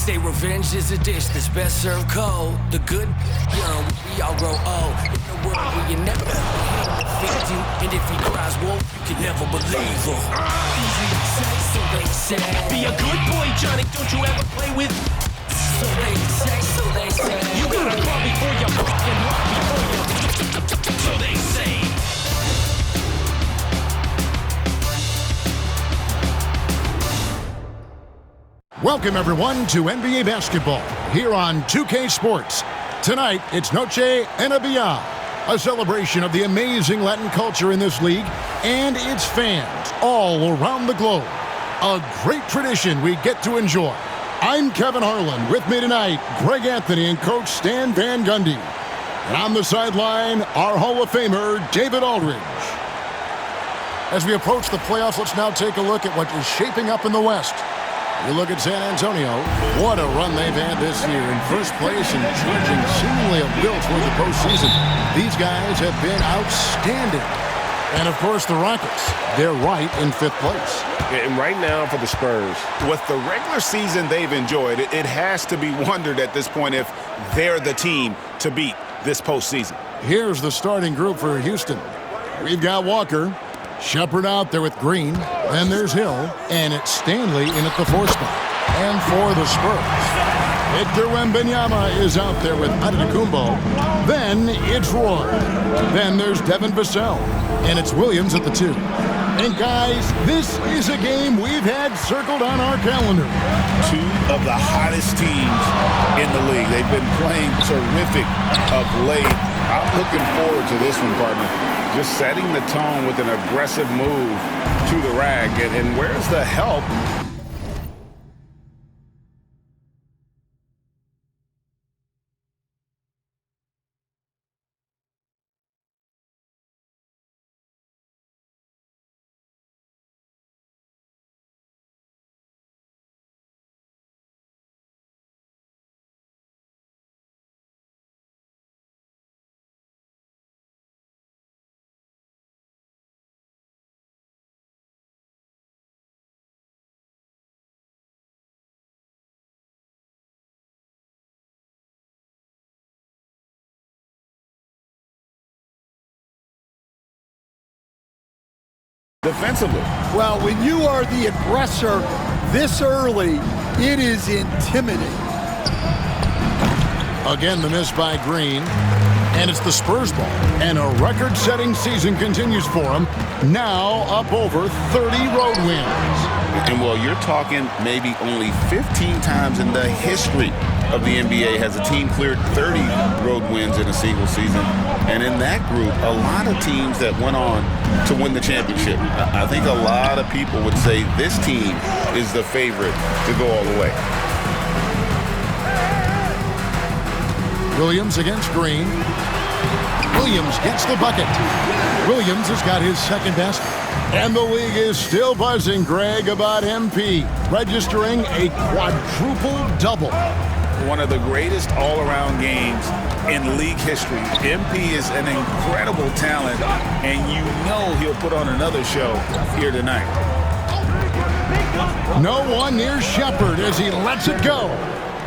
say revenge is a dish that's best served cold. The good young, we all grow old. In a world where you never defeat you, and if he cries wolf, you can never believe him. Easy to say, so they say. Be a good boy, Johnny. Don't you ever play with. So they say, so they say. You gotta crawl before you fucking walk before you. So they say. Welcome, everyone, to NBA Basketball here on 2K Sports. Tonight, it's Noche NBA, a celebration of the amazing Latin culture in this league and its fans all around the globe. A great tradition we get to enjoy. I'm Kevin Harlan. With me tonight, Greg Anthony and Coach Stan Van Gundy. And on the sideline, our Hall of Famer, David Aldridge. As we approach the playoffs, let's now take a look at what is shaping up in the West. You look at San Antonio, what a run they've had this year in first place and trudging seemingly a will toward the postseason. These guys have been outstanding. And, of course, the Rockets, they're right in fifth place. And right now for the Spurs, with the regular season they've enjoyed, it has to be wondered at this point if they're the team to beat this postseason. Here's the starting group for Houston. We've got Walker. Shepard out there with Green. Then there's Hill. And it's Stanley in at the 4 spot. And for the Spurs, Victor Wembanyama is out there with Antetokounmpo. Then it's Roy. Then there's Devin Vassell. And it's Williams at the 2. And guys, this is a game we've had circled on our calendar. Two of the hottest teams in the league. They've been playing terrific of late. I'm looking forward to this one, partner. Just setting the tone with an aggressive move to the rack. And where's the help? Defensively. Well, when you are the aggressor this early, it is intimidating. Again, the miss by Green. And it's the Spurs ball. And a record-setting season continues for them. Now up over 30 road wins. And, well, you're talking maybe only 15 times in the history of the NBA has a team cleared 30 road wins in a single season. And in that group, a lot of teams that went on to win the championship. I think a lot of people would say this team is the favorite to go all the way. Williams against Green. Williams gets the bucket. Williams has got his second basket. And the league is still buzzing, Greg, about MP registering a quadruple double. One of the greatest all-around games in league history. MP is an incredible talent, and you know he'll put on another show here tonight. No one near Shepard as he lets it go.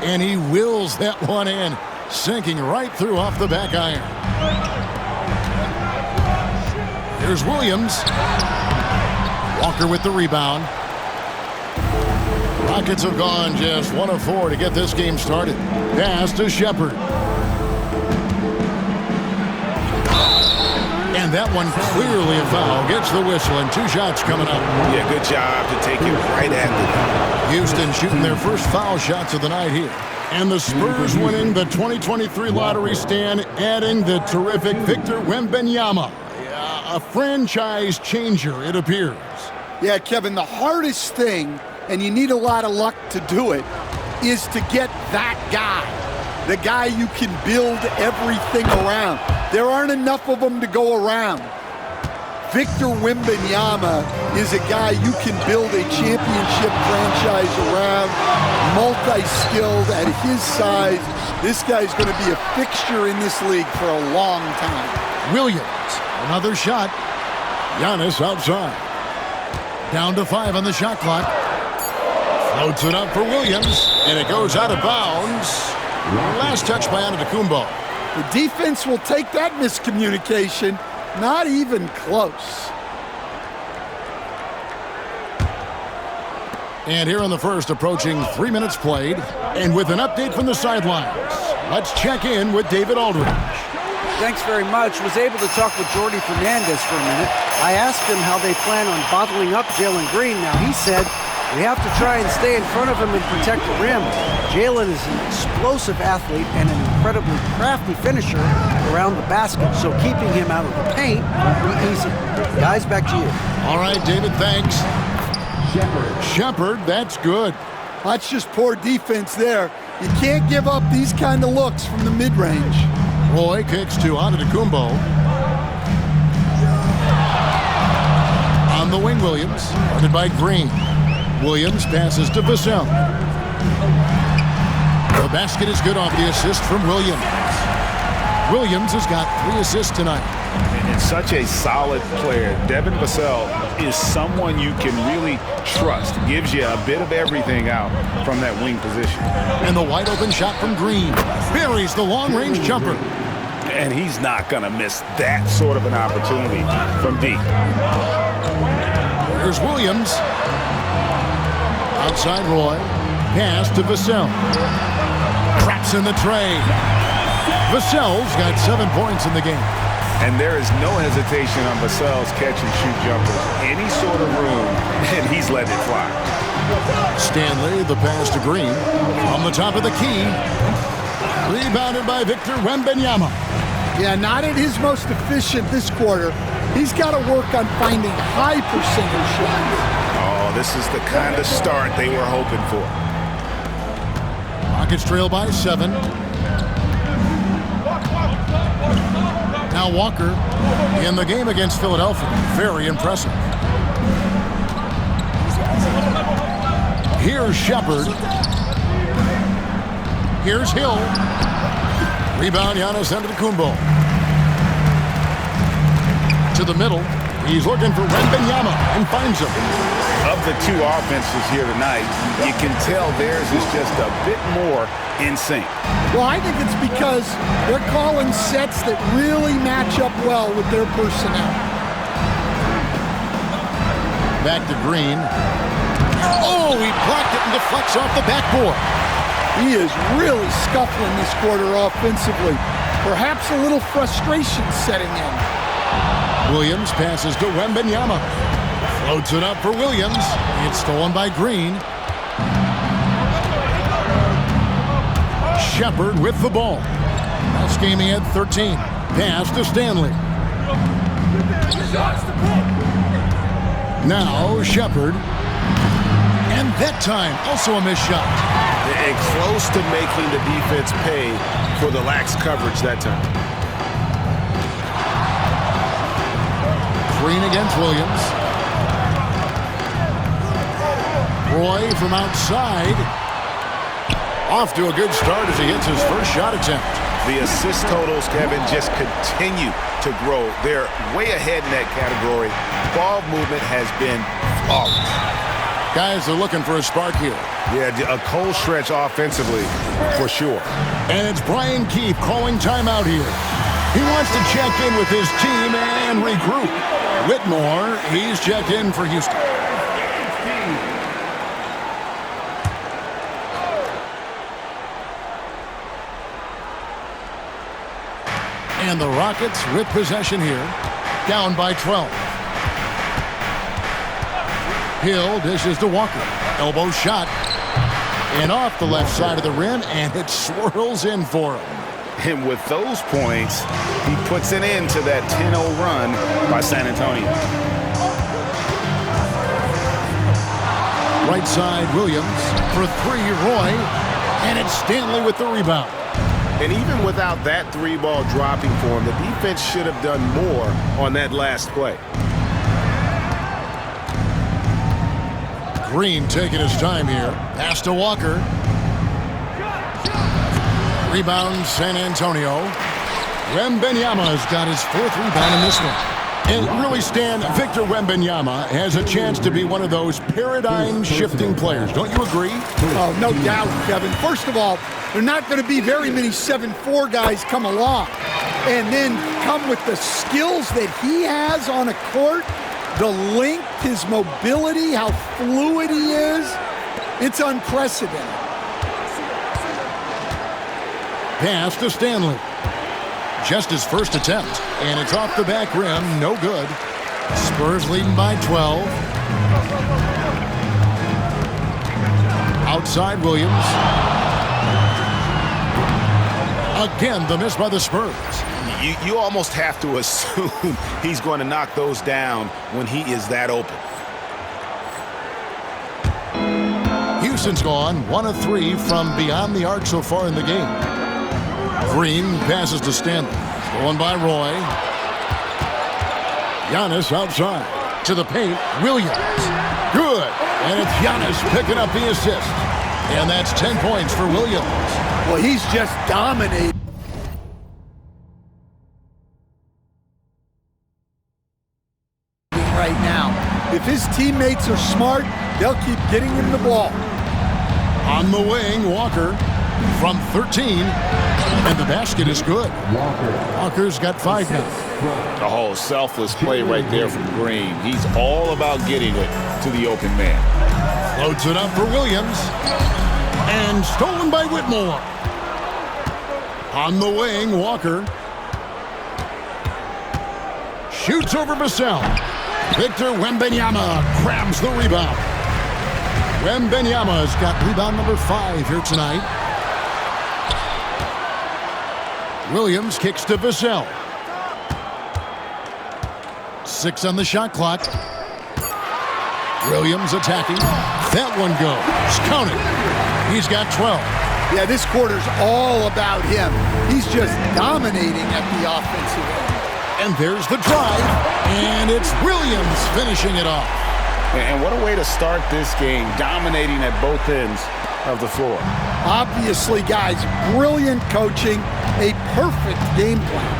And he wills that one in, sinking right through off the back iron. Here's Williams. Walker with the rebound. Rockets have gone just 1 of 4 to get this game started. Pass to Shepard. And that one clearly a foul. Gets the whistle and 2 shots coming up. Yeah, good job to take it right at the Houston shooting their first foul shots of the night here. And the Spurs winning the 2023 lottery, Stan, adding the terrific Victor Wembanyama. A franchise changer, it appears. Yeah, Kevin, the hardest thing, and you need a lot of luck to do it, is to get that guy. The guy you can build everything around. There aren't enough of them to go around. Victor Wembanyama is a guy you can build a championship franchise around, multi-skilled at his size. This guy's going to be a fixture in this league for a long time. Williams, another shot. Giannis outside. Down to 5 on the shot clock. Loads it up for Williams, and it goes out of bounds. Last touch by Antetokounmpo. The defense will take that miscommunication. Not even close. And here in the first, approaching 3 minutes played, and with an update from the sidelines, let's check in with David Aldridge. Thanks very much. Was able to talk with Jordi Fernandez for a minute. I asked him how they plan on bottling up Jalen Green. Now, he said, we have to try and stay in front of him and protect the rim. Jalen is an explosive athlete and an incredibly crafty finisher around the basket, so keeping him out of the paint will be easy. Guys, back to you. All right, David, thanks. Shepard, that's good. That's just poor defense there. You can't give up these kind of looks from the mid-range. Roy kicks to Antetokounmpo. On the wing, Williams, guarded by Green. Williams passes to Vassell. The basket is good off the assist from Williams. Williams has got 3 assists tonight. And such a solid player. Devin Vassell is someone you can really trust. Gives you a bit of everything out from that wing position. And the wide open shot from Green. Buries the long-range jumper. And he's not going to miss that sort of an opportunity from deep. Here's Williams. Outside Roy. Pass to Vassell. Traps in the tray. Vassell's got 7 points in the game. And there is no hesitation on Vassell's catch-and-shoot jumpers. Any sort of room, and he's letting it fly. Stanley, the pass to Green. From the top of the key. Rebounded by Victor Wembanyama. Yeah, not at his most efficient this quarter. He's got to work on finding high percentage shots. Oh, this is the kind of start they were hoping for. Rockets trail by 7. Now Walker in the game against Philadelphia. Very impressive. Here's Shepard. Here's Hill. Rebound, Giannis Antetokounmpo. To the middle. He's looking for Wembanyama and finds him. Of the 2 offenses here tonight, you can tell theirs is just a bit more in sync. Well, I think it's because they're calling sets that really match up well with their personnel. Back to Green. Oh, he blocked it and deflects off the backboard. He is really scuffling this quarter offensively. Perhaps a little frustration setting in. Williams passes to Wembanyama. Floats it up for Williams. It's stolen by Green. Shepard with the ball. Last game he had 13. Pass to Stanley. Now Shepard. And that time, also a missed shot. And close to making the defense pay for the lax coverage that time. Green against Williams. Roy from outside. Off to a good start as he hits his first shot attempt. The assist totals, Kevin, just continue to grow. They're way ahead in that category. Ball movement has been flawless. Guys are looking for a spark here. Yeah, a cold stretch offensively, for sure. And it's Brian Keefe calling timeout here. He wants to check in with his team and regroup. Whitmore, he's checked in for Houston. And the Rockets with possession here, down by 12. Hill dishes to Walker. Elbow shot. And off the left side of the rim, and it swirls in for him. And with those points, he puts an end to that 10-0 run by San Antonio. Right side, Williams for 3, Roy. And it's Stanley with the rebound. And even without that 3-ball dropping for him, the defense should have done more on that last play. Green taking his time here. Pass to Walker. Rebound, San Antonio. Wembanyama has got his 4th rebound in this one. And really, Stan, Victor Wembanyama has a chance to be one of those paradigm-shifting players. Don't you agree? Oh, no doubt, Kevin. First of all, there are not going to be very many 7'4" guys come along and then come with the skills that he has on a court, the length, his mobility, how fluid he is. It's unprecedented. Pass to Stanley. Just his first attempt, and it's off the back rim, no good. Spurs leading by 12. Outside Williams. Again, the miss by the Spurs. You almost have to assume he's going to knock those down when he is that open. Houston's gone 1 of 3 from beyond the arc so far in the game. Green passes to Stanley. Stolen by Roy. Giannis outside. To the paint. Williams. Good. And it's Giannis picking up the assist. And that's 10 points for Williams. Well, he's just dominating right now. If his teammates are smart, they'll keep getting him the ball. On the wing, Walker from 13. And the basket is good. Walker's got 5 now. Oh, selfless play right there from Green. He's all about getting it to the open man. Loads it up for Williams. And stolen by Whitmore. On the wing, Walker. Shoots over Vassell. Victor Wembanyama grabs the rebound. Wembanyama's got rebound number 5 here tonight. Williams kicks to Vassell. 6 on the shot clock. Williams attacking. That one goes. Count it. He's got 12. Yeah, this quarter's all about him. He's just dominating at the offensive end. And there's the drive. And it's Williams finishing it off. And what a way to start this game, dominating at both ends of the floor. Obviously, guys, brilliant coaching, a perfect game plan.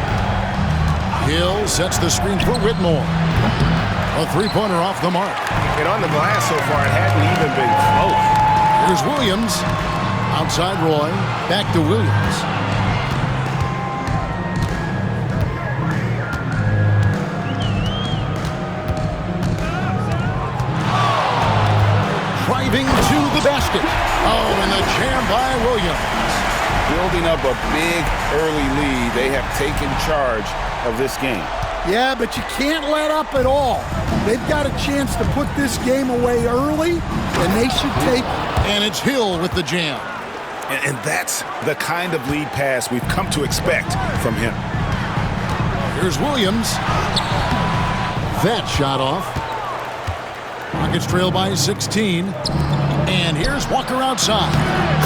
Hill sets the screen for Whitmore. A three-pointer off the mark. And on the glass so far, it hadn't even been close. Here's Williams. Outside Roy. Back to Williams. Driving to the basket. Oh, and the jam by Williams. Building up a big early lead. They have taken charge of this game. Yeah, but you can't let up at all. They've got a chance to put this game away early, and they should take it. And it's Hill with the jam. And that's the kind of lead pass we've come to expect from him. Here's Williams. That shot off. Rockets trail by 16. And here's Walker outside.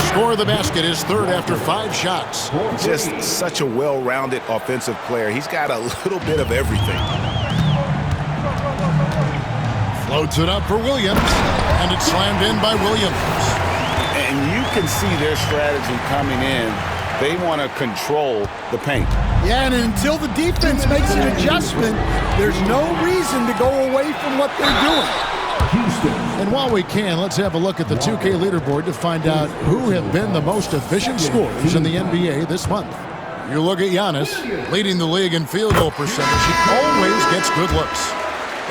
Score of the basket, his third after 5 shots. Just such a well-rounded offensive player. He's got a little bit of everything. Floats it up for Williams. And it's slammed in by Williams. And you can see their strategy coming in. They want to control the paint. Yeah, and until the defense makes an adjustment, there's no reason to go away from what they're doing. And while we can, let's have a look at the 2K leaderboard to find out who have been the most efficient scorers in the NBA this month. You look at Giannis, leading the league in field goal percentage. He always gets good looks.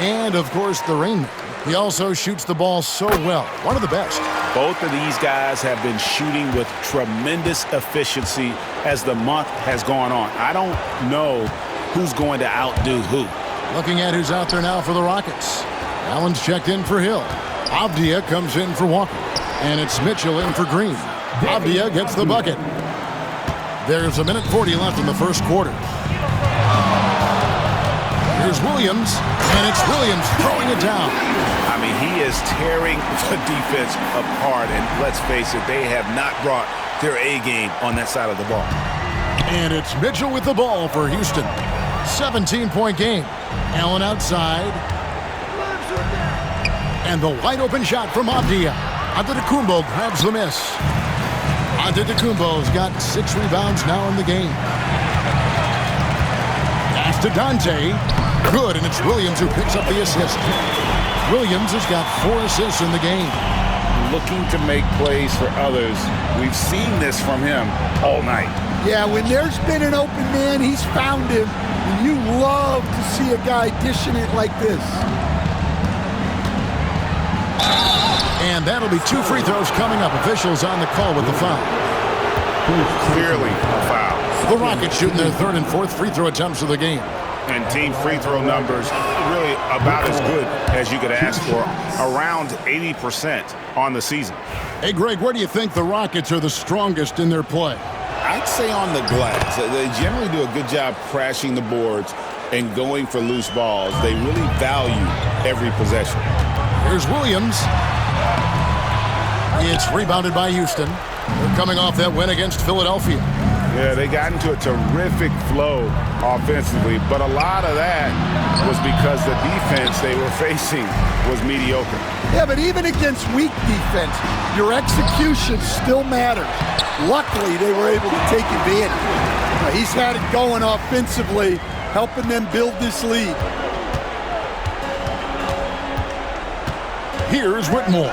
And, of course, the Rainman. He also shoots the ball so well. One of the best. Both of these guys have been shooting with tremendous efficiency as the month has gone on. I don't know who's going to outdo who. Looking at who's out there now for the Rockets. Allen's checked in for Hill. Avdia comes in for Walker. And it's Mitchell in for Green. Avdia gets the bucket. There's 1:40 left in the first quarter. Here's Williams, and it's Williams throwing it down. I mean, he is tearing the defense apart, and let's face it, they have not brought their A game on that side of the ball. And it's Mitchell with the ball for Houston. 17-point game. Allen outside. And the wide-open shot from Avdia. Antetokounmpo grabs the miss. Antetokounmpo's got 6 rebounds now in the game. Pass to Dante. Good, and it's Williams who picks up the assist. Williams has got 4 assists in the game. Looking to make plays for others. We've seen this from him all night. Yeah, when there's been an open man, he's found him. And you love to see a guy dishing it like this. And that'll be 2 free throws coming up. Officials on the call with the foul. Clearly a foul. The Rockets shooting their 3rd and 4th free throw attempts of the game. And team free throw numbers really about as good as you could ask for. Around 80% on the season. Hey, Greg, where do you think the Rockets are the strongest in their play? I'd say on the glass. They generally do a good job crashing the boards and going for loose balls. They really value every possession. Here's Williams. It's rebounded by Houston. They're coming off that win against Philadelphia. Yeah, they got into a terrific flow offensively, but a lot of that was because the defense they were facing was mediocre. Yeah, but even against weak defense, your execution still matters. Luckily, they were able to take advantage. He's had it going offensively, helping them build this lead. Here's Whitmore.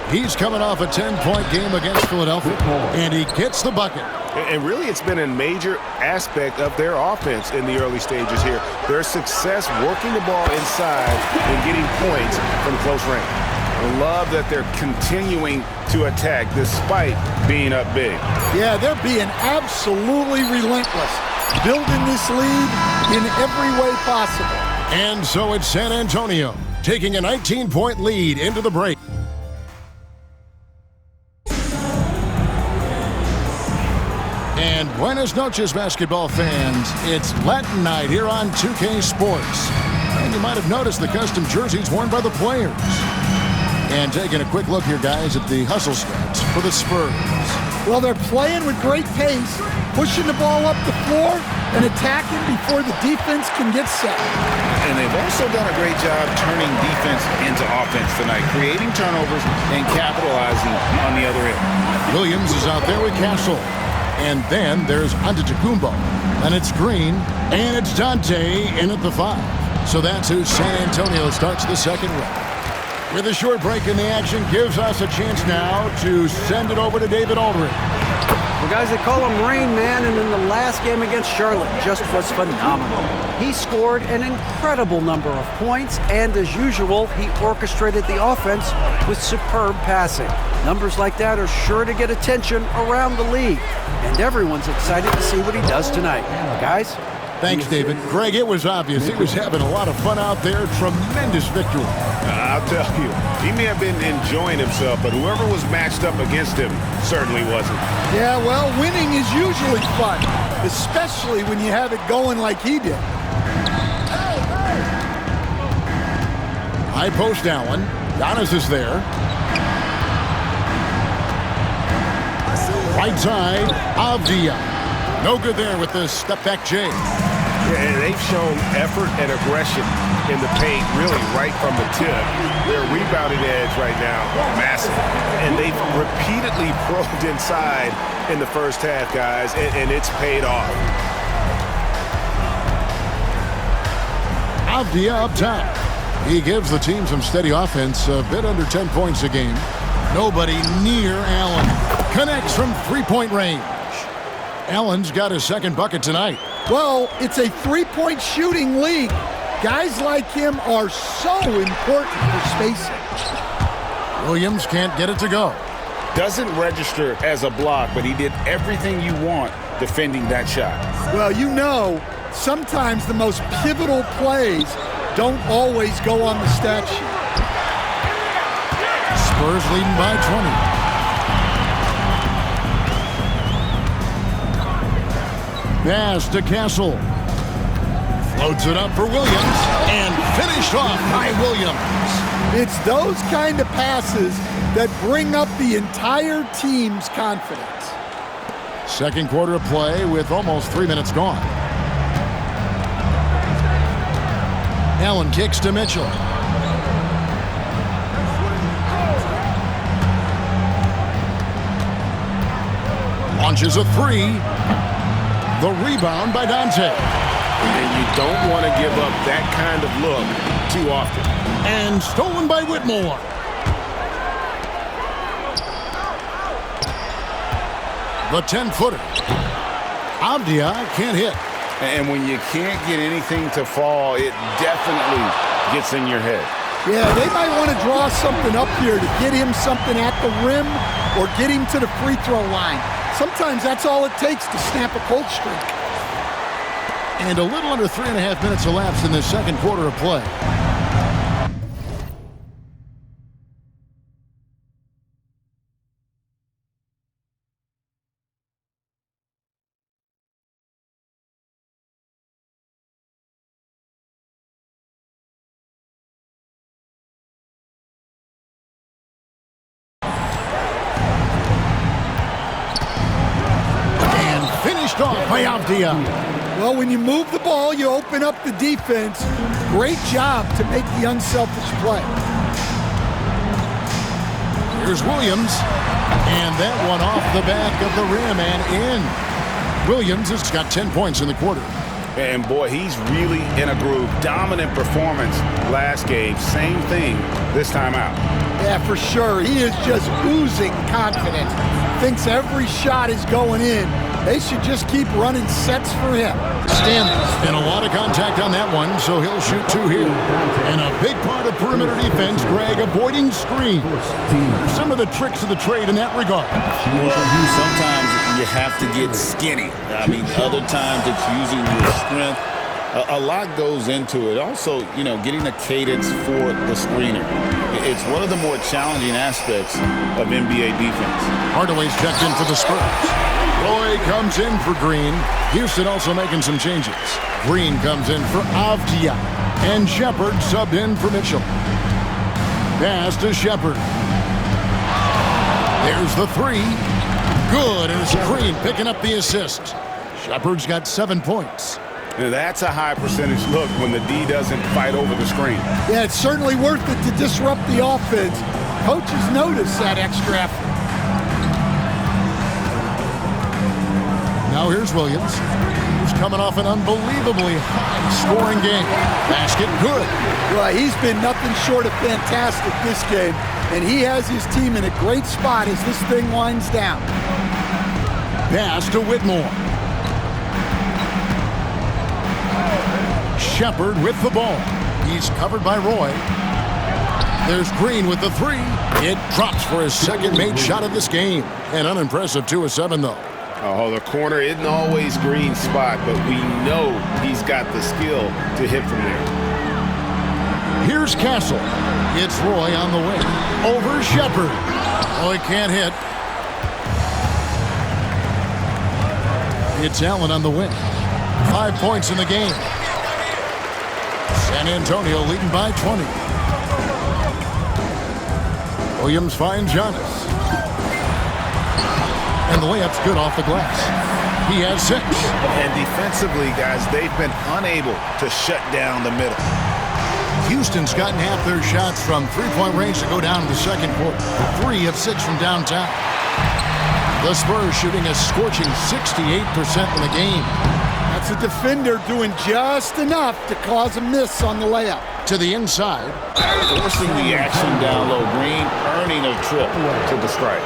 He's coming off a 10-point game against Philadelphia, and he gets the bucket. And really, it's been a major aspect of their offense in the early stages here. Their success working the ball inside and getting points from close range. I love that they're continuing to attack despite being up big. Yeah, they're being absolutely relentless, building this lead in every way possible. And so it's San Antonio taking a 19-point lead into the break. And buenas noches, basketball fans. It's Latin night here on 2K Sports. And you might have noticed the custom jerseys worn by the players. And taking a quick look here, guys, at the hustle stats for the Spurs. Well, they're playing with great pace, pushing the ball up the floor and attacking before the defense can get set. And they've also done a great job turning defense into offense tonight, creating turnovers and capitalizing on the other end. Williams is out there with Castle. And then there's Antetokounmpo. And it's Green. And it's Dante in at the 5. So that's who San Antonio starts the second round. With a short break in the action, gives us a chance now to send it over to David Aldridge. Well, guys, they call him Rain Man, and in the last game against Charlotte, just was phenomenal. He scored an incredible number of points, and as usual, he orchestrated the offense with superb passing. Numbers like that are sure to get attention around the league, and everyone's excited to see what he does tonight. Guys? Thanks, David. Greg, it was obvious he was having a lot of fun out there. Tremendous victory. I'll tell you, he may have been enjoying himself, but whoever was matched up against him certainly wasn't. Yeah, well, winning is usually fun, especially when you have it going like he did. High post Allen. Giannis is there. Right side, Avdia. No good there with the step-back J. Yeah, they've shown effort and aggression in the paint, really right from the tip. Their rebounding edge right now, massive. And they've repeatedly probed inside in the first half, guys, and it's paid off. Avdia up top. He gives the team some steady offense, a bit under 10 points a game. Nobody near Allen. Connects from three-point range. Allen's got his second bucket tonight. Well, it's a three-point shooting league. Guys like him are so important for spacing. Williams can't get it to go. Doesn't register as a block, but he did everything you want defending that shot. Well, you know, sometimes the most pivotal plays don't always go on the stat sheet. Spurs leading by 20. Pass to Castle. Floats it up for Williams. And finished off by Williams. It's those kind of passes that bring up the entire team's confidence. Second quarter of play with almost 3 minutes gone. Allen kicks to Mitchell. Launches a three. The rebound by Dante. And you don't want to give up that kind of look too often. And stolen by Whitmore. The 10-footer. Avdia can't hit. And when you can't get anything to fall, it definitely gets in your head. Yeah, they might want to draw something up here to get him something at the rim or get him to the free throw line. Sometimes that's all it takes to snap a cold streak. And a little under 3.5 minutes elapsed in the second quarter of play. Off by Avdia. Well, when you move the ball, you open up the defense. Great job to make the unselfish play. Here's Williams. And that one off the back of the rim and in. Williams has got 10 points in the quarter. And boy, he's really in a groove. Dominant performance last game. Same thing this time out. Yeah, for sure. He is just oozing confidence. Thinks every shot is going in. They should just keep running sets for him. Stanley. And a lot of contact on that one, so he'll shoot 2 here. And a big part of perimeter defense, Greg, avoiding screens. Some of the tricks of the trade in that regard. Well, sometimes you have to get skinny. I mean, other times it's using your strength. A lot goes into it. Also, you know, getting a cadence for the screener. It's one of the more challenging aspects of NBA defense. Hardaway's checked in for the Spurs. Roy comes in for Green. Houston also making some changes. Green comes in for Avdia. And Shepard subbed in for Mitchell. Pass to Shepard. There's the 3. Good, and it's Green picking up the assist. Shepard's got 7 points. Now that's a high percentage look when the D doesn't fight over the screen. Yeah, it's certainly worth it to disrupt the offense. Coaches notice that extra effort. Now here's Williams, who's coming off an unbelievably high-scoring game. Basket good. Well, he's been nothing short of fantastic this game, and he has his team in a great spot as this thing winds down. Pass to Whitmore. Shepard with the ball. He's covered by Roy. There's Green with the 3. It drops for his second made shot of this game. An unimpressive 2 of 7, though. Oh, the corner isn't always Green's spot, but we know he's got the skill to hit from there. Here's Castle. It's Roy on the wing. Over Shepard. Oh, he can't hit. It's Allen on the wing. 5 points in the game. San Antonio leading by 20. Williams finds Giannis. And the layup's good off the glass. He has 6. And defensively, guys, they've been unable to shut down the middle. Houston's gotten half their shots from three-point range to go down in the second quarter. 3 of 6 from downtown. The Spurs shooting a scorching 68% in the game. That's a defender doing just enough to cause a miss on the layup. To the inside. Forcing the action down low. Green earning a trip to the stripe.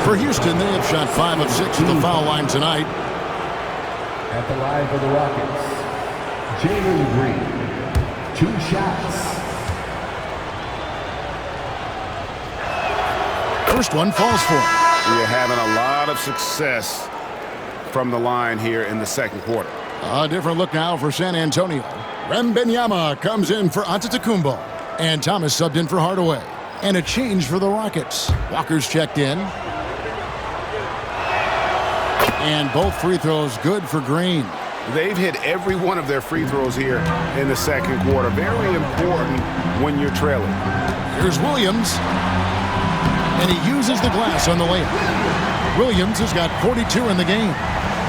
For Houston, they have shot 5 of 6 at the foul line tonight. At the line for the Rockets, Jalen Green, 2 shots. First one falls for him. We're having a lot of success from the line here in the second quarter. A different look now for San Antonio. Wembanyama comes in for Antetokounmpo. And Thomas subbed in for Hardaway. And a change for the Rockets. Walker's checked in. And both free throws good for Green. They've hit every one of their free throws here in the second quarter. Very important when you're trailing. Here's Williams. And he uses the glass on the layup. Williams has got 42 in the game.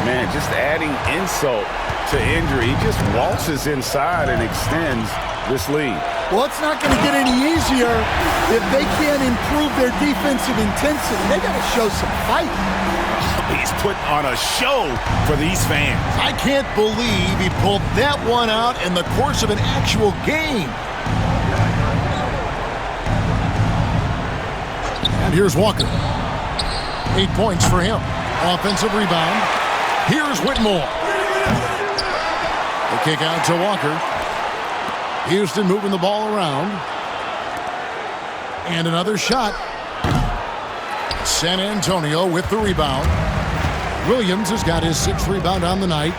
Man, just adding insult to injury. He just waltzes inside and extends this lead. Well, it's not going to get any easier if they can't improve their defensive intensity. They got to show some fight. He's putting on a show for these fans. I can't believe he pulled that one out in the course of an actual game. And here's Walker. 8 points for him. Offensive rebound. Here's Whitmore. The kick out to Walker. Houston moving the ball around. And another shot. San Antonio with the rebound. Williams has got his 6th rebound on the night.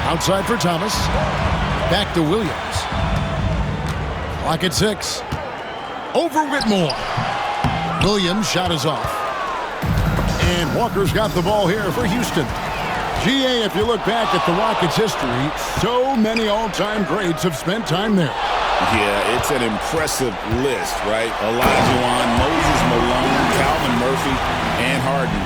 Outside for Thomas. Back to Williams. Clock at 6. Over Whitmore. Williams' shot is off. And Walker's got the ball here for Houston. GA, if you look back at the Rockets' history, so many all-time greats have spent time there. Yeah, it's an impressive list, right? Olajuwon, Moses Malone, Calvin Murphy, and Harden.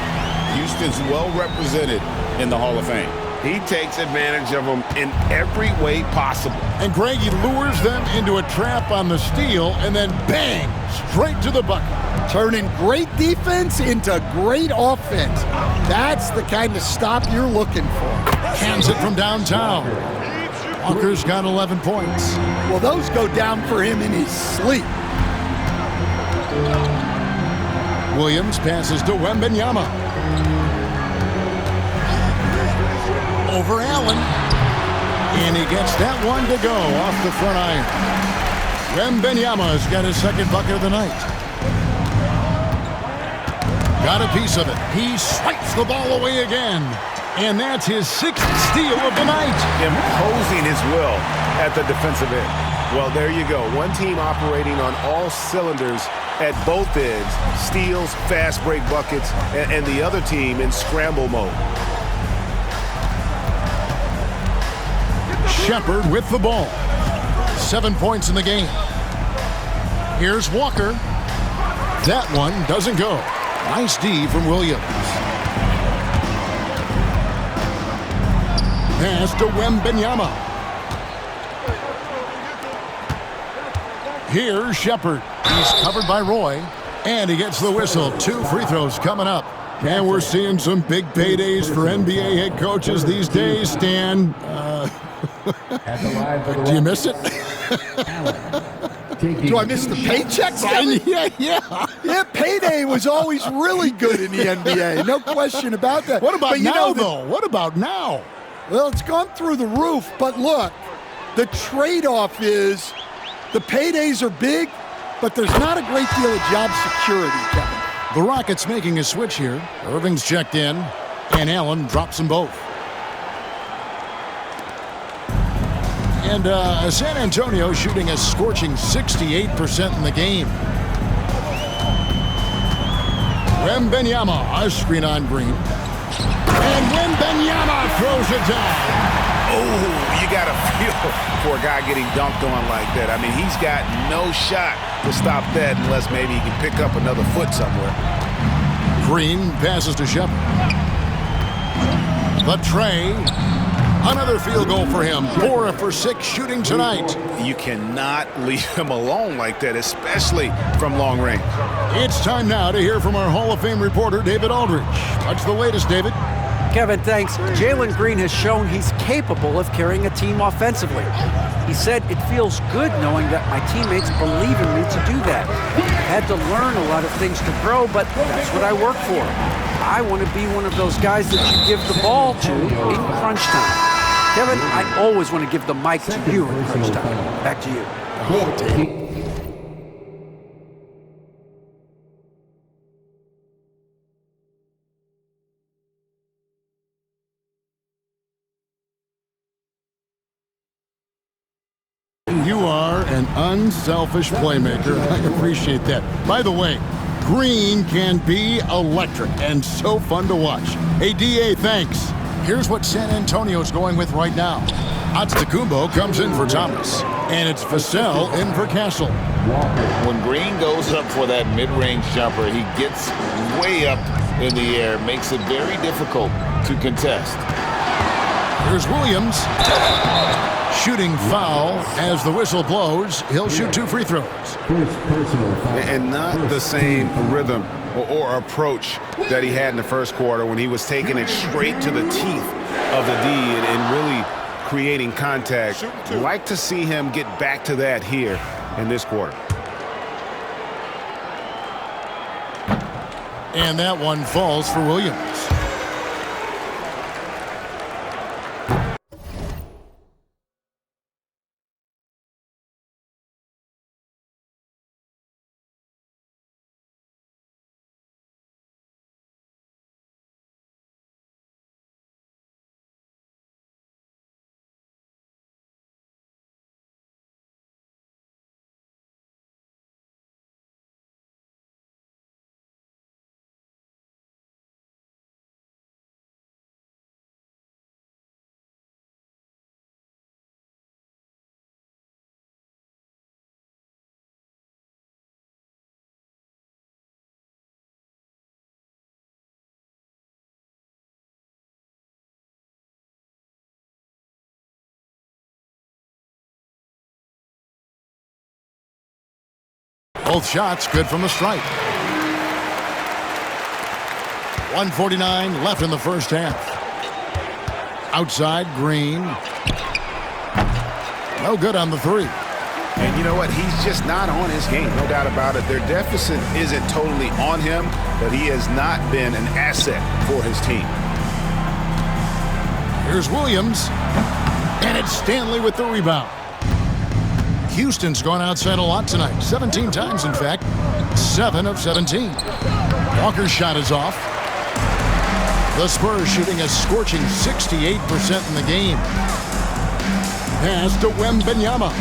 Houston's well represented in the Hall of Fame. He takes advantage of them in every way possible. And Greg, he lures them into a trap on the steal, and then bang, straight to the bucket. Turning great defense into great offense. That's the kind of stop you're looking for. Hands it from downtown. Walker's got 11 points. Well, those go down for him in his sleep. Williams passes to Wembanyama. Over Allen. And he gets that one to go off the front iron. Wembanyama's got his 2nd bucket of the night. Got a piece of it. He swipes the ball away again. And that's his 6th steal of the night. Imposing his will at the defensive end. Well, there you go. One team operating on all cylinders at both ends. Steals, fast break buckets, and the other team in scramble mode. Shepard with the ball. 7 points in the game. Here's Walker. That one doesn't go. Nice D from Williams. Pass to Wembanyama. Here's Shepard. He's covered by Roy. And he gets the whistle. 2 free throws coming up. And we're seeing some big paydays for NBA head coaches these days, Stan. Do you miss it? Do I miss the paychecks? Yeah, payday was always really good in the NBA. No question about that. What about now, though? What about now? Well, it's gone through the roof. But look, the trade-off is the paydays are big, but there's not a great deal of job security, Kevin. The Rockets making a switch here. Irving's checked in, and Allen drops them both. And San Antonio shooting a scorching 68% in the game. Wembanyama, a screen on Green. And Wembanyama throws it down. Oh, you got to feel for a guy getting dunked on like that. I mean, he's got no shot to stop that unless maybe he can pick up another foot somewhere. Green passes to Shepard. The tray. Another field goal for him. 4 for 6 shooting tonight. You cannot leave him alone like that, especially from long range. It's time now to hear from our Hall of Fame reporter, David Aldridge. What's the latest, David? Kevin, thanks. Jalen Green has shown he's capable of carrying a team offensively. He said, "It feels good knowing that my teammates believe in me to do that. I had to learn a lot of things to grow, but that's what I work for. I want to be one of those guys that you give the ball to in crunch time." Kevin, I always want to give the mic to you in crunch time. Back to you. You are an unselfish playmaker. I appreciate that. By the way, Green can be electric and so fun to watch. Hey, DA, thanks. Here's what San Antonio's going with right now. Antetokounmpo comes in for Thomas. And it's Vassell in for Castle. When Green goes up for that mid-range jumper, he gets way up in the air, makes it very difficult to contest. Here's Williams. Shooting foul as the whistle blows. He'll shoot 2 free throws. First personal foul. And not the same rhythm or approach that he had in the first quarter when he was taking it straight to the teeth of the D and really creating contact. Like to see him get back to that here in this quarter. And that one falls for Williams. Both shots good from the stripe. 1:49 left in the first half. Outside, Green. No good on the 3. And you know what? He's just not on his game, no doubt about it. Their deficit isn't totally on him, but he has not been an asset for his team. Here's Williams. And it's Stanley with the rebound. Houston's gone outside a lot tonight. 17 times, in fact. 7 of 17. Walker's shot is off. The Spurs shooting a scorching 68% in the game. Pass to Wembanyama.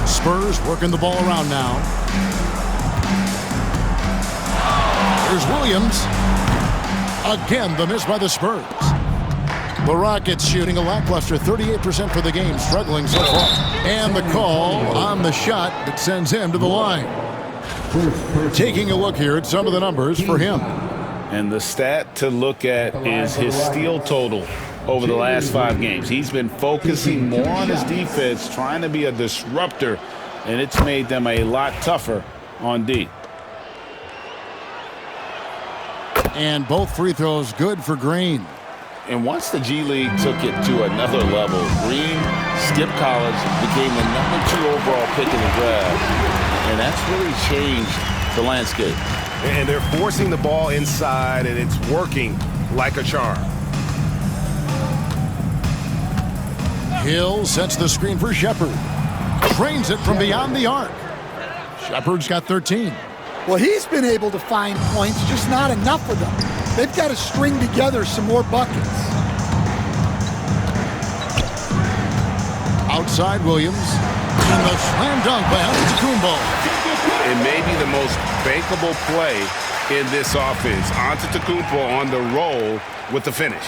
Spurs working the ball around now. Here's Williams. Again, the miss by the Spurs. The Rockets shooting a lackluster 38% for the game, struggling so far. And the call on the shot that sends him to the line. Taking a look here at some of the numbers for him. And the stat to look at is his steal total over the last 5 games. He's been focusing more on his defense, trying to be a disruptor, and it's made them a lot tougher on D. And both free throws good for Green. And once the G League took it to another level, Green skipped college, became the #2 overall pick in the draft, and that's really changed the landscape. And they're forcing the ball inside, and it's working like a charm. Hill sets the screen for Shepard. Trains it from beyond the arc. Shepard's got 13. Well, he's been able to find points, just not enough of them. They've got to string together some more buckets. Outside Williams. And the slam dunk by Antetokounmpo. It may be the most bankable play in this offense. Antetokounmpo on the roll with the finish.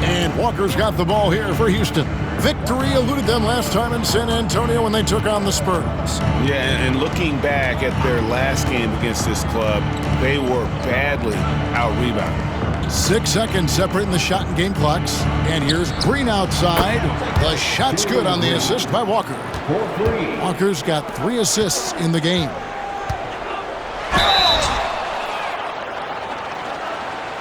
And Walker's got the ball here for Houston. Victory eluded them last time in San Antonio when they took on the Spurs. Yeah, and looking back at their last game against this club, they were badly out-rebounded. 6 seconds separating the shot and game clocks. And here's Green outside. The shot's good on the assist by Walker. Walker's got 3 assists in the game.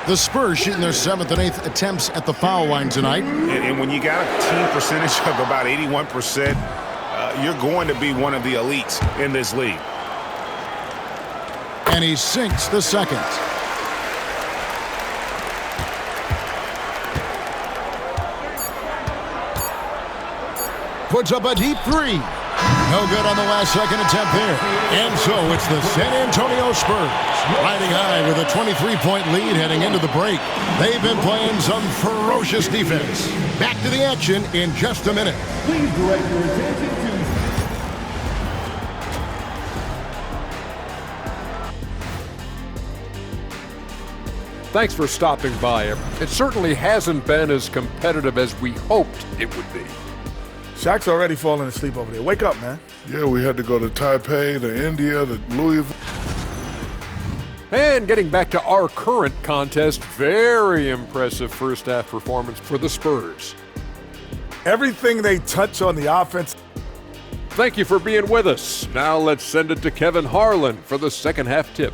The Spurs shooting their 7th and 8th attempts at the foul line tonight. And when you got a team percentage of about 81%, you're going to be one of the elites in this league. And he sinks the second. Puts up a deep 3. No good on the last second attempt there. And so it's the San Antonio Spurs riding high with a 23-point lead heading into the break. They've been playing some ferocious defense. Back to the action in just a minute. Please direct your attention to... Thanks for stopping by. It certainly hasn't been as competitive as we hoped it would be. Shaq's already falling asleep over there. Wake up, man. Yeah, we had to go to Taipei, to India, to Louisville. And getting back to our current contest, very impressive first half performance for the Spurs. Everything they touch on the offense. Thank you for being with us. Now let's send it to Kevin Harlan for the second half tip.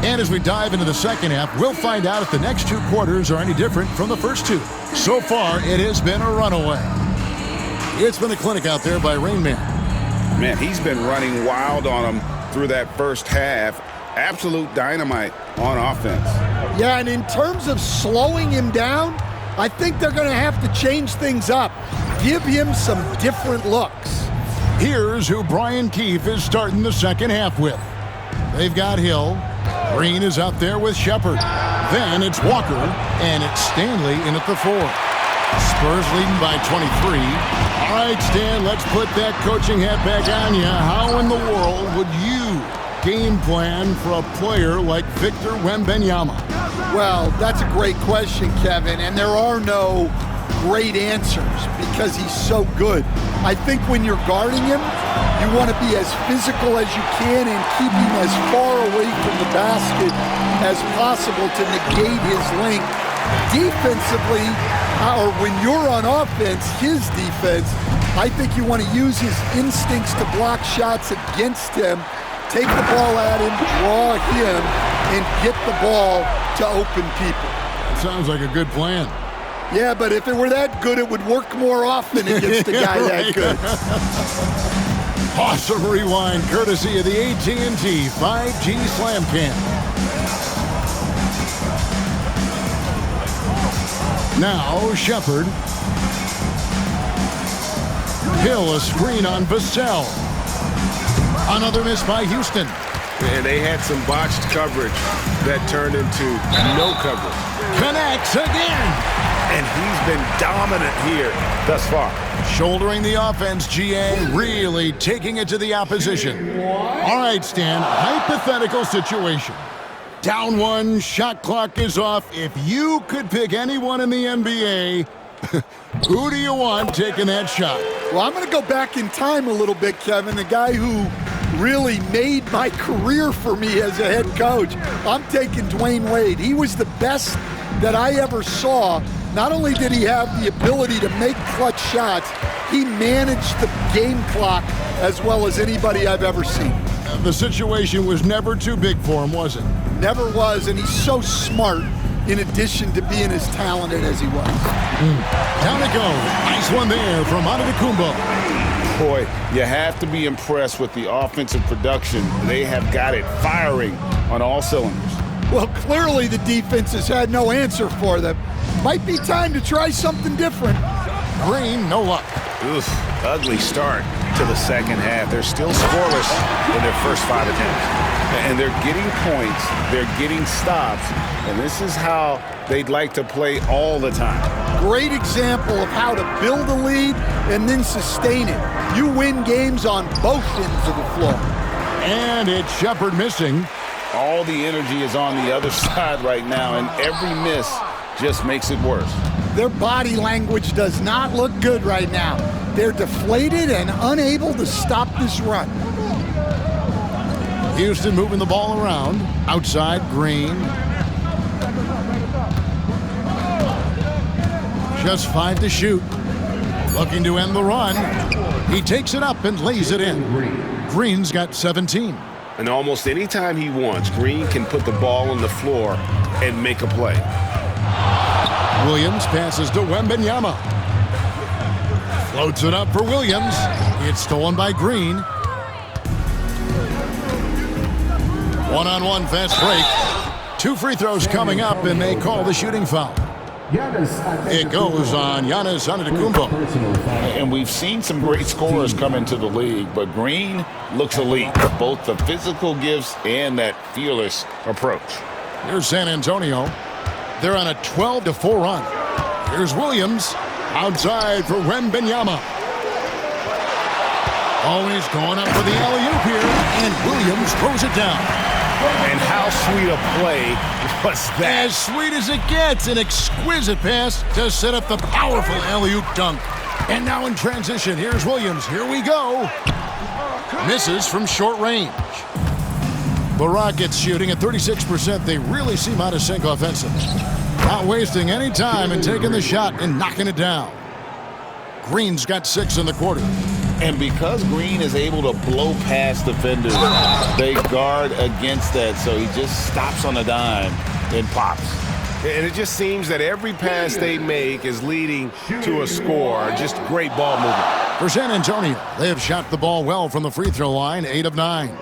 And as we dive into the second half, we'll find out if the next two quarters are any different from the first two. So far, it has been a runaway. It's been a clinic out there by Rain Man. Man, he's been running wild on them through that first half. Absolute dynamite on offense. Yeah, and in terms of slowing him down, I think they're going to have to change things up. Give him some different looks. Here's who Brian Keefe is starting the second half with. They've got Hill. Green is out there with Shepard. Then it's Walker, and it's Stanley in at the 4. Spurs leading by 23. All right, Stan, let's put that coaching hat back on you. How in the world would you game plan for a player like Victor Wembanyama? Well, that's a great question, Kevin, and there are no great answers because he's so good. I think when you're guarding him, you want to be as physical as you can and keep him as far away from the basket as possible to negate his length. Defensively, or when you're on offense, his defense, I think you want to use his instincts to block shots against him, take the ball at him, draw him, and get the ball to open people. Sounds like a good plan. Yeah, but if it were that good, it would work more often against a guy that good. Awesome rewind, courtesy of the AT&T 5G Slam Cam. Now Shepard. Hill, a screen on Vassell. Another miss by Houston. And they had some botched coverage that turned into no coverage. Connects again. And he's been dominant here thus far. Shouldering the offense, GA, really taking it to the opposition. All right, Stan, hypothetical situation. Down one, shot clock is off. If you could pick anyone in the NBA, who do you want taking that shot? Well, I'm going to go back in time a little bit, Kevin. The guy who really made my career for me as a head coach. I'm taking Dwayne Wade. He was the best that I ever saw. Not only did he have the ability to make clutch shots, he managed the game clock as well as anybody I've ever seen. The situation was never too big for him, was it? Never was, and he's so smart in addition to being as talented as he was. Down it goes. Nice one there from Antetokounmpo. Boy, you have to be impressed with the offensive production. They have got it firing on all cylinders. Well, clearly the defense has had no answer for them. Might be time to try something different. Green, no luck. Oof, ugly start to the second half. They're still scoreless in their first 5 attempts. And they're getting points, they're getting stops, and this is how they'd like to play all the time. Great example of how to build a lead and then sustain it. You win games on both ends of the floor. And it's Shepard missing. All the energy is on the other side right now, and every miss just makes it worse. Their body language does not look good right now. They're deflated and unable to stop this run. Houston moving the ball around. Outside, Green. Just 5 to shoot. Looking to end the run. He takes it up and lays it in. Green's got 17. And almost any time he wants, Green can put the ball on the floor and make a play. Williams passes to Wembanyama. Floats it up for Williams. It's stolen by Green. One-on-one fast break. 2 free throws coming up, and they call the shooting foul. It goes on Giannis Antetokounmpo. And we've seen some great scorers come into the league, but Green looks elite. Both the physical gifts and that fearless approach. Here's San Antonio. They're on a 12-4 run. Here's Williams. Outside for Wembanyama. Always going up for the alley-oop here, and Williams throws it down. And how sweet a play was that? As sweet as it gets, an exquisite pass to set up the powerful alley-oop dunk. And now in transition, here's Williams. Here we go. Misses from short range. The Rockets shooting at 36%. They really seem out of sync offensively. Not wasting any time and taking the shot and knocking it down. Green's got 6 in the quarter. And because Green is able to blow past defenders, they guard against that, so he just stops on a dime and pops. And it just seems that every pass they make is leading to a score. Just great ball movement. For San Antonio, they have shot the ball well from the free throw line, 8 of 9.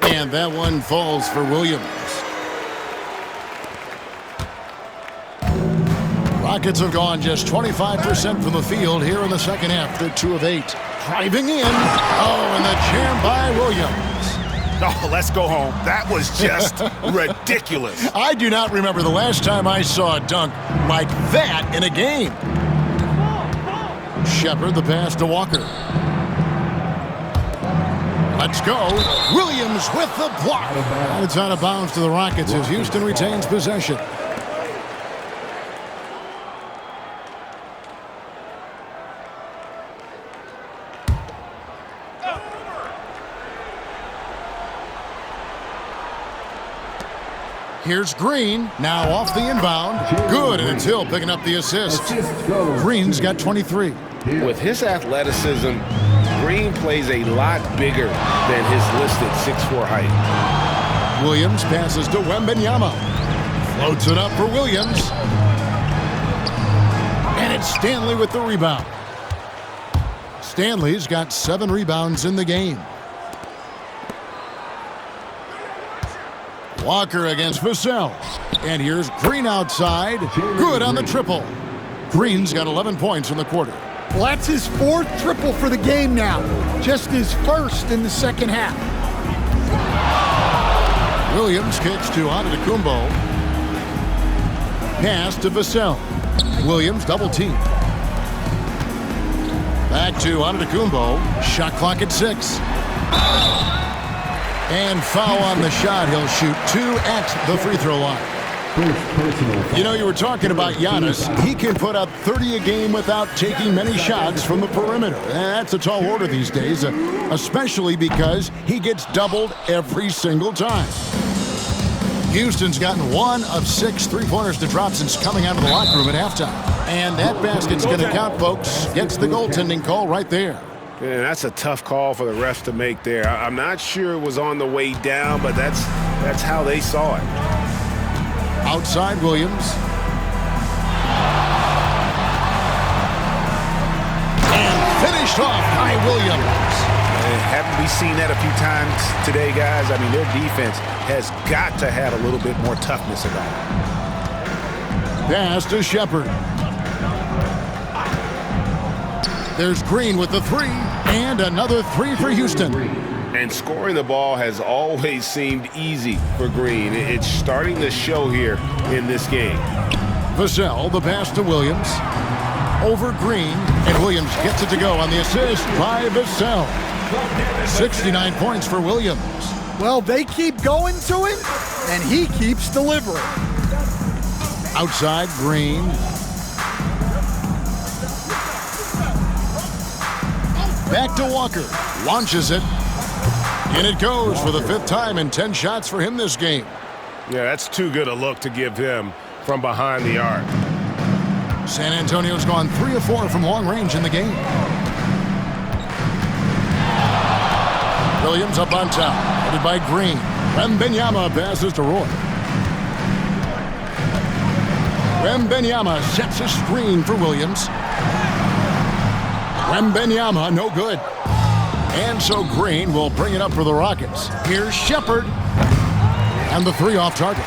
And that one falls for Williams. Rockets have gone just 25% from the field here in the second half. They're 2 of 8. Driving in. Oh, and the jam by Williams. Oh, let's go home. That was just ridiculous. I do not remember the last time I saw a dunk like that in a game. Shepard, the pass to Walker. Let's go. Williams with the block. And it's out of bounds to the Rockets as Houston retains possession. Here's Green, now off the inbound. Good, and it's Hill picking up the assist. Green's got 23. With his athleticism, Green plays a lot bigger than his listed 6'4" height. Williams passes to Wembanyama. Floats it up for Williams. And it's Stanley with the rebound. Stanley's got 7 rebounds in the game. Walker against Vassell. And here's Green outside. Good on the triple. Green's got 11 points in the quarter. Well, that's his 4th triple for the game now. Just his 1st in the second half. Williams kicks to Antetokounmpo. Pass to Vassell. Williams double team. Back to Antetokounmpo. Shot clock at 6. And foul on the shot. He'll shoot 2 at the free throw line. You know, you were talking about Giannis. He can put up 30 a game without taking many shots from the perimeter. That's a tall order these days, especially because he gets doubled every single time. Houston's gotten 1 of 6 3-pointers to drop since coming out of the locker room at halftime. And that basket's going to count, folks. Gets the goaltending call right there. Yeah, that's a tough call for the refs to make there. I'm not sure it was on the way down, but that's how they saw it. Outside Williams. And finished off by Williams. Haven't we seen that a few times today, guys? I mean, their defense has got to have a little bit more toughness about it. Pass to Shepard. There's Green with the 3, and another 3 for Houston. And scoring the ball has always seemed easy for Green. It's starting to show here in this game. Vassell, the pass to Williams. Over Green, and Williams gets it to go on the assist by Vassell. 69 points for Williams. Well, they keep going to him, and he keeps delivering. Outside Green. Back to Walker. Launches it. And it goes for the 5th time in 10 shots for him this game. Yeah, that's too good a look to give him from behind the arc. San Antonio's gone 3 of 4 from long range in the game. Williams up on top. Headed by Green. Wembanyama passes to Roy. Wembanyama sets a screen for Williams. Wembanyama, no good. And so Green will bring it up for the Rockets. Here's Shepard. And the 3 off target.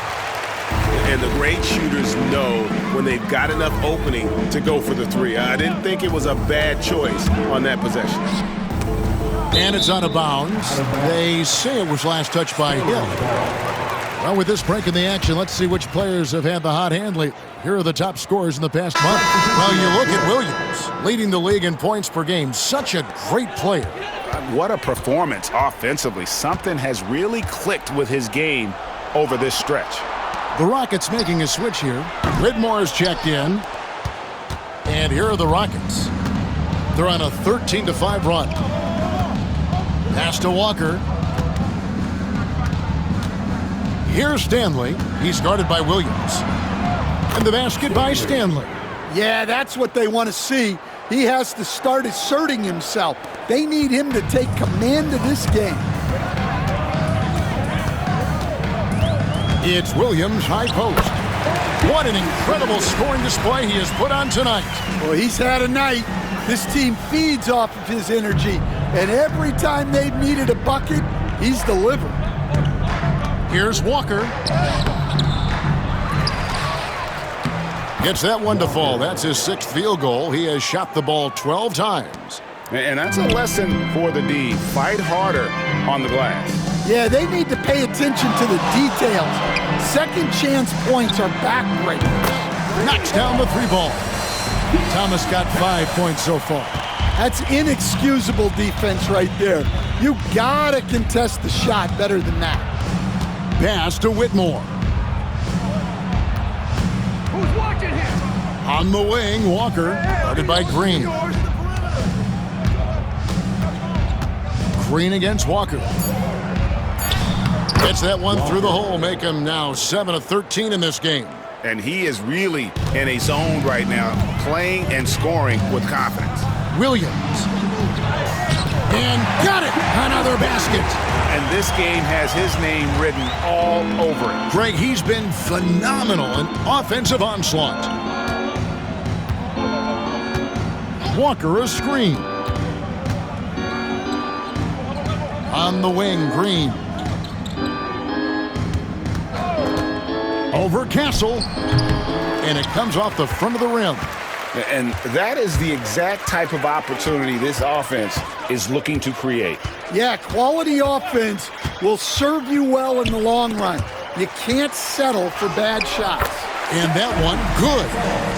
And the great shooters know when they've got enough opening to go for the 3. I didn't think it was a bad choice on that possession. And it's out of bounds. They say it was last touched by Hill. Well, with this break in the action, let's see which players have had the hot hand lately. Here are the top scorers in the past month. Well, you look at Williams, leading the league in points per game. Such a great player. What a performance offensively. Something has really clicked with his game over this stretch. The Rockets making a switch here. Whitmore is checked in. And here are the Rockets. They're on a 13-5 run. Pass to Walker. Here's Stanley. He's guarded by Williams. And the basket by Stanley. Yeah, that's what they want to see. He has to start asserting himself. They need him to take command of this game. It's Williams, high post. What an incredible scoring display he has put on tonight. Well, he's had a night. This team feeds off of his energy, and every time they've needed a bucket, he's delivered. Here's Walker. Gets that one to fall. That's his 6th field goal. He has shot the ball 12 times. And that's a lesson for the D. Fight harder on the glass. Yeah, they need to pay attention to the details. Second chance points are backbreakers. Knocks down the 3 ball. Thomas got 5 points so far. That's inexcusable defense right there. You gotta contest the shot better than that. Pass to Whitmore. Who's watching him? On the wing, Walker, guarded by Green. Green against Walker. Gets that one through the hole, make him now 7 of 13 in this game. And he is really in a zone right now, playing and scoring with confidence. Williams. And got it! Another basket. And this game has his name written all over it. Greg, he's been phenomenal in offensive onslaught. Walker a screen. On the wing, Green. Over Castle. And it comes off the front of the rim. And that is the exact type of opportunity this offense is looking to create. Yeah, quality offense will serve you well in the long run. You can't settle for bad shots. And that one, good.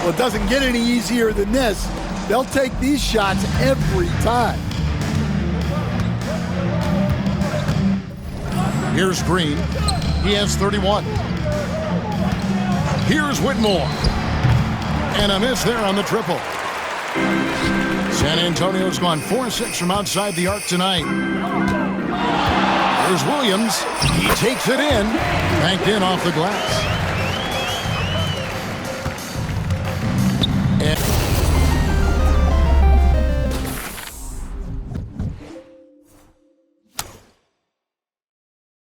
Well, it doesn't get any easier than this. They'll take these shots every time. Here's Green. He has 31. Here's Whitmore. And a miss there on the triple. San Antonio's gone 4-6 from outside the arc tonight. Here's Williams. He takes it in. Banked in off the glass.